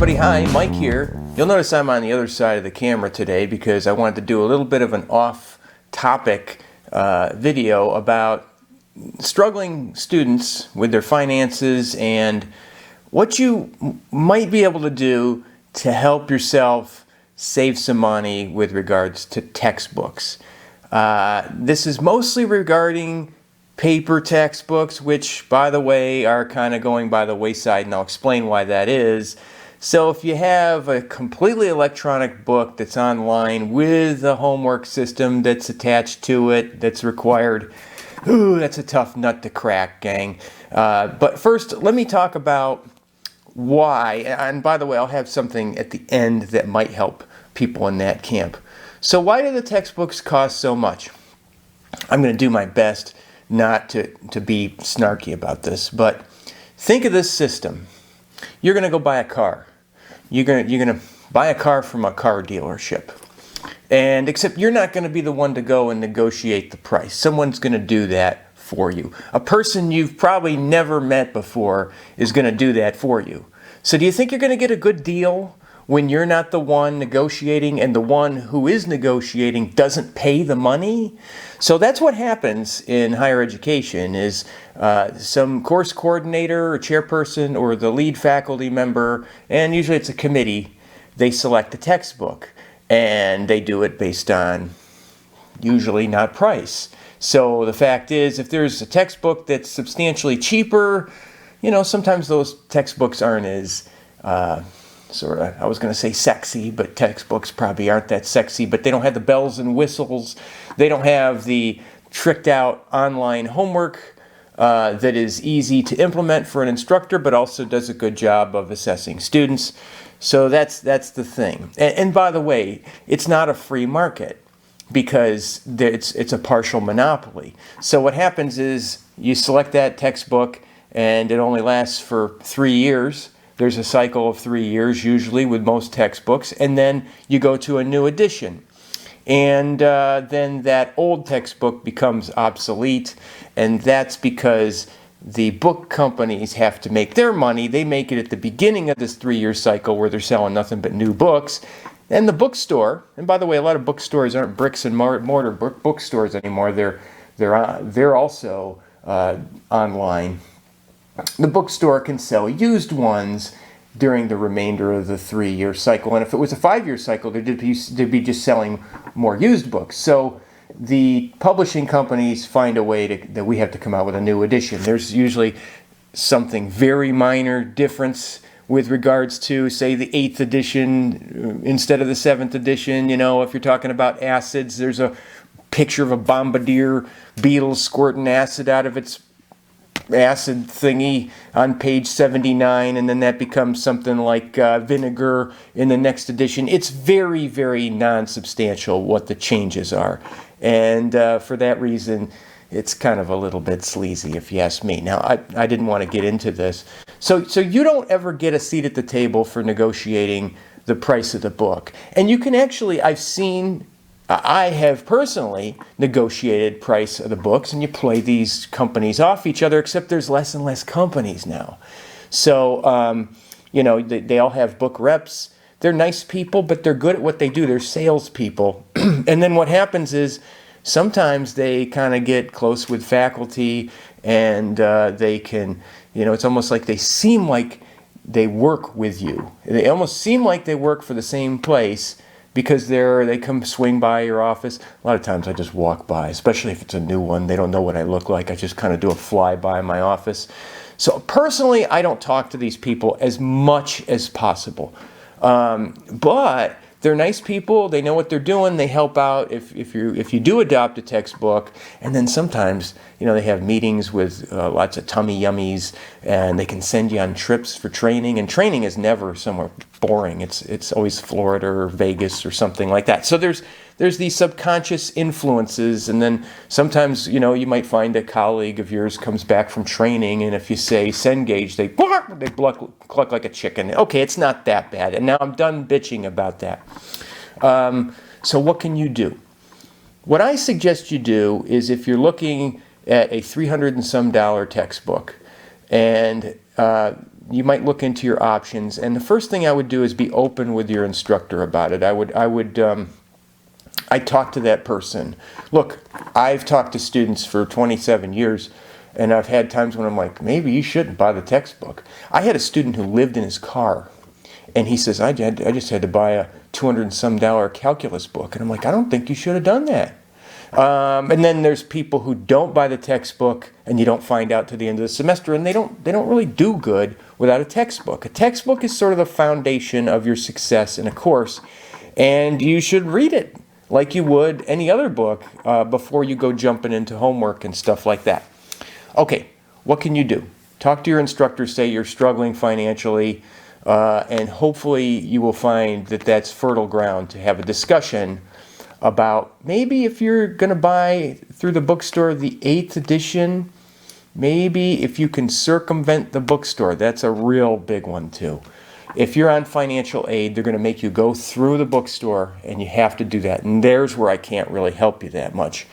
everybody, hi, Mike here. You'll notice I'm on the other side of the camera today because I wanted to do a little bit of an off-topic video about struggling students with their finances and what you might be able to do to help yourself save some money with regards to textbooks. This is mostly regarding paper textbooks, which, by the way, are kind of going by the wayside, and I'll explain why that is. So if you have a completely electronic book that's online with a homework system that's attached to it, that's required, ooh, that's a tough nut to crack, gang. But first, let me talk about why, and by the way, I'll have something at the end that might help people in that camp. So why do the textbooks cost so much? I'm going to do my best not to be snarky about this, but think of this system. You're going to go buy a car. You're going to buy a car from a car dealership. And except you're not going to be the one to go and negotiate the price. Someone's going to do that for you. A person you've probably never met before is going to do that for you. So do you think you're going to get a good deal when you're not the one negotiating and the one who is negotiating doesn't pay the money? So that's what happens in higher education is some course coordinator or chairperson or the lead faculty member, and usually it's a committee, they select a textbook and they do it based on usually not price. So the fact is, if there's a textbook that's substantially cheaper, you know, sometimes those textbooks aren't as I was going to say sexy, but textbooks probably aren't that sexy, but they don't have the bells and whistles. They don't have the tricked out online homework that is easy to implement for an instructor, but also does a good job of assessing students. So that's the thing. And by the way, it's not a free market because it's a partial monopoly. So what happens is you select that textbook and it only lasts for 3 years. There's a cycle of 3 years usually with most textbooks, and then you go to a new edition. And then that old textbook becomes obsolete, and that's because the book companies have to make their money. They make it at the beginning of this 3-year cycle where they're selling nothing but new books. And the bookstore, and by the way, a lot of bookstores aren't bricks and mortar bookstores anymore. They're also online. The bookstore can sell used ones during the remainder of the 3-year cycle. And if it was a 5-year cycle, they'd be just selling more used books. So the publishing companies find a way that we have to come out with a new edition. There's usually something very minor difference with regards to, say, the 8th edition instead of the 7th edition. You know, if you're talking about acids, there's a picture of a bombardier beetle squirting acid out of its acid thingy on page 79, and then that becomes something like vinegar in the next edition. It's very, very non-substantial what the changes are, and for that reason it's kind of a little bit sleazy if you ask me. Now I didn't want to get into this. So you don't ever get a seat at the table for negotiating the price of the book, and you can actually, I have personally negotiated price of the books, and you play these companies off each other, except there's less and less companies now. So, you know, they all have book reps. They're nice people, but they're good at what they do. They're salespeople. And then what happens is sometimes they kind of get close with faculty, and they can, you know, it's almost like they seem like they work with you. They almost seem like they work for the same place, because they come swing by your office. A lot of times I just walk by, especially if it's a new one. They don't know what I look like. I just kind of do a flyby in my office. So personally, I don't talk to these people as much as possible. But they're nice people. They know what they're doing. They help out if you do adopt a textbook. And then sometimes, you know, they have meetings with lots of tummy yummies, and they can send you on trips for training. And training is never somewhere boring. It's always Florida or Vegas or something like that. So there's these subconscious influences, and then sometimes, you know, you might find a colleague of yours comes back from training, and if you say Cengage, they cluck like a chicken. Okay, it's not that bad. And now I'm done bitching about that. So what can you do? What I suggest you do is, if you're looking at a $300 and some textbook, and you might look into your options. And the first thing I would do is be open with your instructor about it. I'd talk to that person. Look, I've talked to students for 27 years, and I've had times when I'm like, maybe you shouldn't buy the textbook. I had a student who lived in his car, and he says, I just had to buy a $200 and some calculus book. And I'm like, I don't think you should have done that. And then there's people who don't buy the textbook, and you don't find out to the end of the semester, and they don't really do good without a textbook. A textbook is sort of the foundation of your success in a course, and you should read it like you would any other book before you go jumping into homework and stuff like that. Okay, what can you do? Talk to your instructor, say you're struggling financially, and hopefully you will find that that's fertile ground to have a discussion about maybe if you're going to buy through the bookstore the 8th edition, maybe if you can circumvent the bookstore. That's a real big one too. If you're on financial aid, they're going to make you go through the bookstore, and you have to do that. And there's where I can't really help you that much.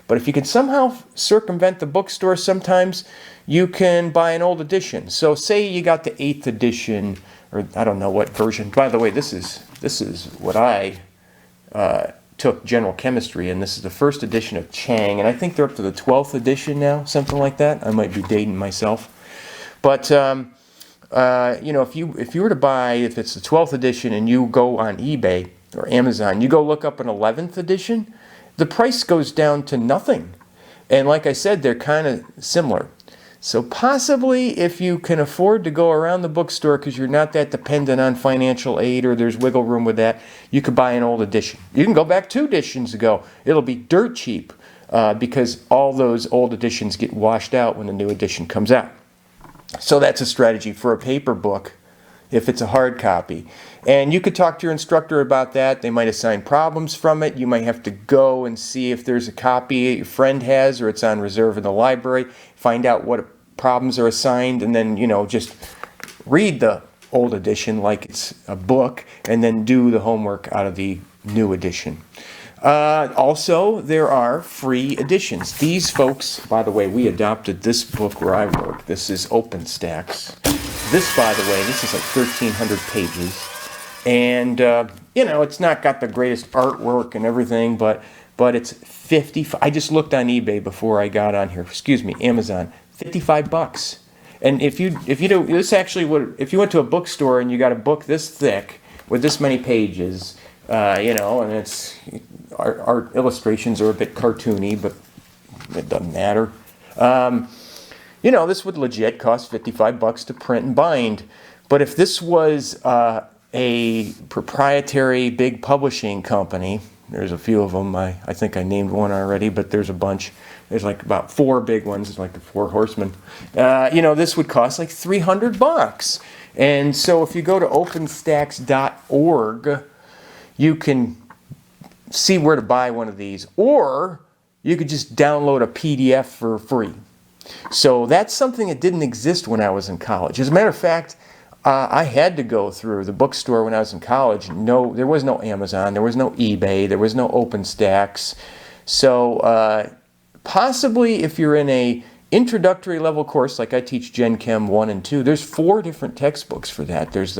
But if you can somehow circumvent the bookstore, sometimes you can buy an old edition. So say you got the 8th edition, or I don't know what version. By the way, this is what I took general chemistry, and this is the first edition of Chang, and I think they're up to the 12th edition now, something like that. I might be dating myself. But if you were to buy, if it's the 12th edition and you go on eBay or Amazon, you go look up an 11th edition, the price goes down to nothing. And like I said, they're kind of similar. So possibly if you can afford to go around the bookstore because you're not that dependent on financial aid or there's wiggle room with that, you could buy an old edition. You can go back 2 editions ago. It'll be dirt cheap because all those old editions get washed out when the new edition comes out. So that's a strategy for a paper book if it's a hard copy. And you could talk to your instructor about that. They might assign problems from it. You might have to go and see if there's a copy your friend has or it's on reserve in the library. Find out what problems are assigned, and then, just read the old edition like it's a book, and then do the homework out of the new edition. Also, there are free editions. These folks, by the way, we adopted this book where I work. This is OpenStax. This, by the way, this is like 1,300 pages. And, it's not got the greatest artwork and everything, but it's 55. I just looked on eBay before I got on here. Amazon. $55. And if you do this, actually if you went to a bookstore and you got a book this thick with this many pages, and it's our illustrations are a bit cartoony, but it doesn't matter. This would legit cost $55 to print and bind. But if this was a proprietary big publishing company, there's a few of them. I think I named one already, but there's a bunch. There's like about 4 big ones. It's like the 4 horsemen. This would cost like $300. And so if you go to openstax.org, you can see where to buy one of these. Or you could just download a PDF for free. So that's something that didn't exist when I was in college. As a matter of fact, I had to go through the bookstore when I was in college. No, there was no Amazon, there was no eBay, there was no OpenStax. So possibly if you're in a introductory level course, like I teach Gen Chem 1 and 2, there's 4 different textbooks for that. There's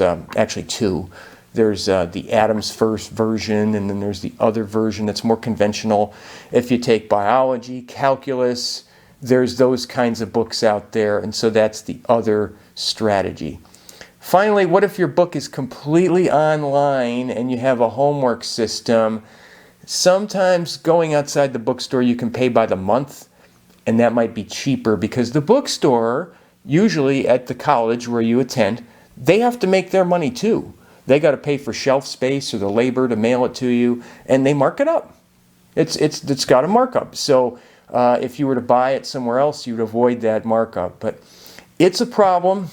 actually 2. There's the Adams First version, and then there's the other version that's more conventional. If you take biology, calculus, there's those kinds of books out there, and so that's the other strategy. Finally, what if your book is completely online and you have a homework system? Sometimes going outside the bookstore, you can pay by the month, and that might be cheaper because the bookstore, usually at the college where you attend, they have to make their money too. They got to pay for shelf space or the labor to mail it to you, and they mark it up. It's got a markup. So if you were to buy it somewhere else, you'd avoid that markup. But it's a problem.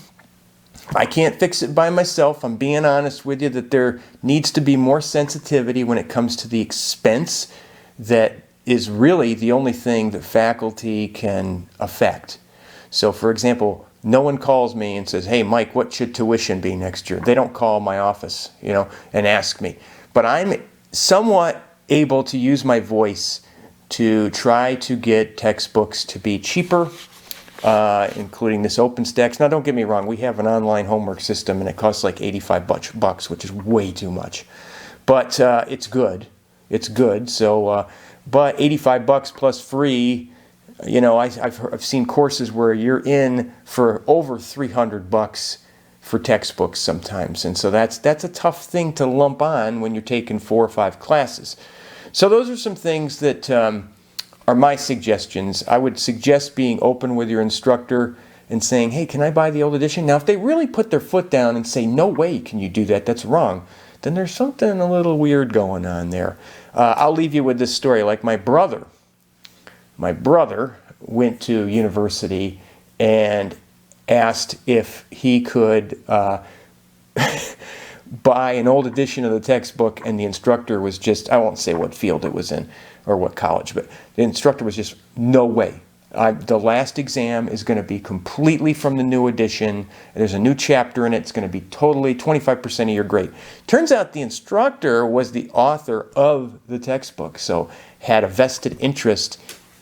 I can't fix it by myself. I'm being honest with you that there needs to be more sensitivity when it comes to the expense that is really the only thing that faculty can affect. So for example, no one calls me and says, hey Mike, what should tuition be next year? They don't call my office, and ask me. But I'm somewhat able to use my voice to try to get textbooks to be cheaper including this OpenStax. Now, don't get me wrong, we have an online homework system, and it costs like 85 bucks, which is way too much. But it's good. It's good. So, but 85 bucks plus free. You know, I've seen courses where you're in for over 300 bucks for textbooks sometimes, and so that's a tough thing to lump on when you're taking 4 or 5 classes. So those are some things that are my suggestions. I would suggest being open with your instructor and saying, hey, can I buy the old edition? Now, if they really put their foot down and say, no way can you do that, that's wrong, then there's something a little weird going on there. I'll leave you with this story. Like my brother went to university and asked if he could buy an old edition of the textbook, and the instructor was just, I won't say what field it was in or what college, but the instructor was just, no way. The last exam is going to be completely from the new edition. There's a new chapter in it. It's going to be totally 25% of your grade. Turns out the instructor was the author of the textbook, so had a vested interest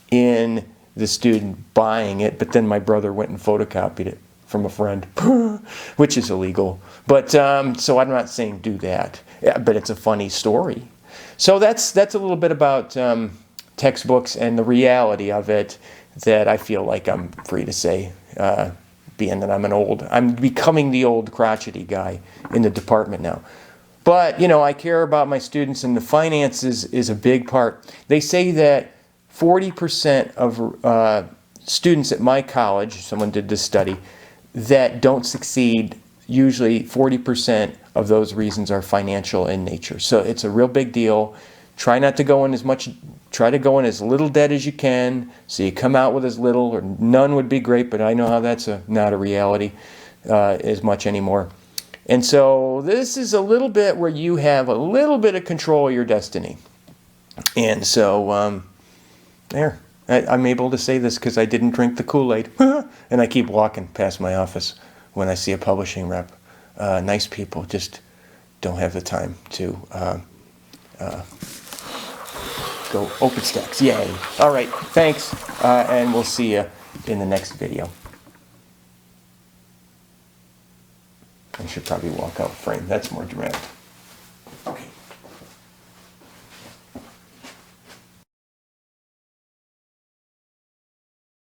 in the student buying it, but then my brother went and photocopied it from a friend, which is illegal. But so I'm not saying do that, but it's a funny story. So that's a little bit about textbooks and the reality of it that I feel like I'm free to say, being that I'm becoming the old crotchety guy in the department now. But, you know, I care about my students, and the finances is a big part. They say that 40% of students at my college, someone did this study, that don't succeed, usually 40% of those reasons are financial in nature. So it's a real big deal. Try not to go in try to go in as little debt as you can, so you come out with as little, or none would be great, but I know how that's not a reality as much anymore. And so this is a little bit where you have a little bit of control of your destiny. And so there, I'm able to say this because I didn't drink the Kool-Aid. And I keep walking past my office when I see a publishing rep. Nice people, just don't have the time to go OpenStax. Yay. All right, thanks, and we'll see you in the next video. I should probably walk out frame. That's more dramatic.